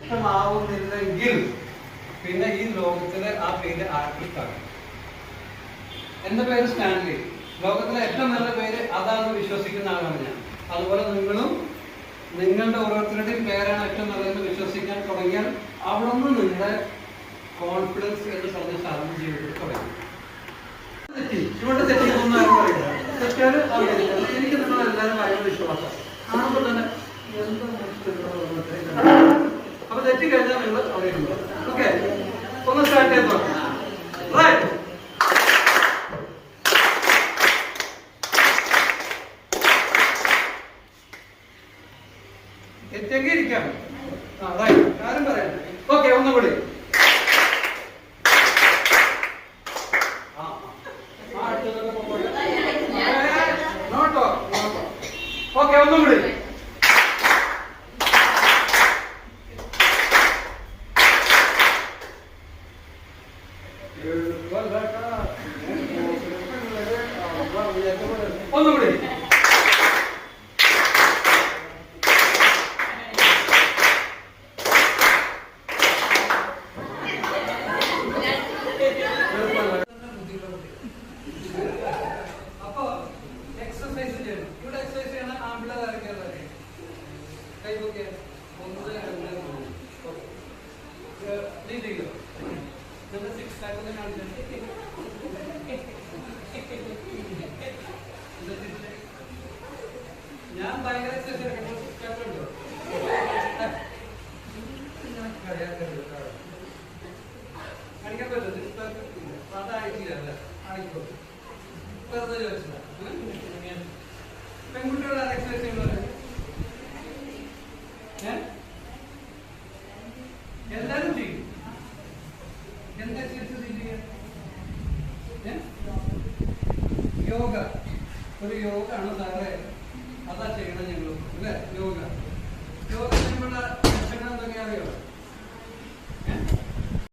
ഇഷ്ടമാവുന്നില്ലെങ്കിൽ പിന്നെ ഈ ലോകത്തിലെ ആ പേര് ആർക്കിക്കാണ്. എന്റെ പേര് സ്റ്റാൻലി. ലോകത്തിലെ ഏറ്റവും നല്ല പേര് അതാണെന്ന് വിശ്വസിക്കുന്ന ആളാണ് ഞാൻ. അതുപോലെ നിങ്ങളും നിങ്ങളുടെ ഓരോരുത്തരുടെയും പേരാണ് ഏറ്റവും നല്ലതെന്ന് വിശ്വസിക്കാൻ തുടങ്ങിയാൽ അവിടെ നിന്ന് നിങ്ങളുടെ കോൺഫിഡൻസ് എന്ന് പറഞ്ഞ സാധനം ജീവിതത്തിൽ തുടങ്ങി. ഇവിടെ തെറ്റിക്കൊന്നും ആരും പറയില്ല. തെറ്റാല് എനിക്ക് നിങ്ങളെല്ലാവരും ഭയങ്കര വിശ്വാസം കാണുമ്പോൾ തന്നെ അപ്പൊ തെറ്റിക്കഴിഞ്ഞാൽ നിങ്ങൾ അവിടെ ഉണ്ട്. ഓക്കെ, ഒന്ന് സ്റ്റാർട്ട് ചെയ്തോ. റൈറ്റ്. തെറ്റെങ്കിൽ ഇരിക്കാം. ആരും പറയാം. ഓക്കെ, ഒന്നും കൂടി. ഓക്കെ, ഒന്നും കൂടി. ഒന്നും കൂടി. അപ്പൊ എക്സസൈസ് ചെയ്യണം. ഇവിടെ എക്സസൈസ് ചെയ്യണം. ആമ്പിളർ ഇറക്കിയാലേ കൈപ്പൊക്കെ 1 2 3 ചെയ്യോ. നിങ്ങൾ 6 പാക്ക് ഒന്ന് കാണിച്ചു. ഞാൻ ഭയങ്കര എക്സസൈസ് എടുക്കുമ്പോൾ 6 പാക്ക് ഉണ്ടോ? കാണിക്കാൻ പറ്റുമോ? 6 പാക്ക് അതായിട്ടില്ല. അല്ല, കാണിക്കോ. വെറുതെ ചോദിച്ചതാ. പെൺകുട്ടികളുടെ എക്സസൈസ് ചെയ്യുന്നത് എല്ലാരും ചെയ്യും. എന്താ എക്സസൈസ് ചെയ്യാൻ? യോഗ. ഒരു യോഗ ആണ് സാറേ. അതാ ചെയ്യണം ഞങ്ങൾ. അല്ലേ? യോഗ.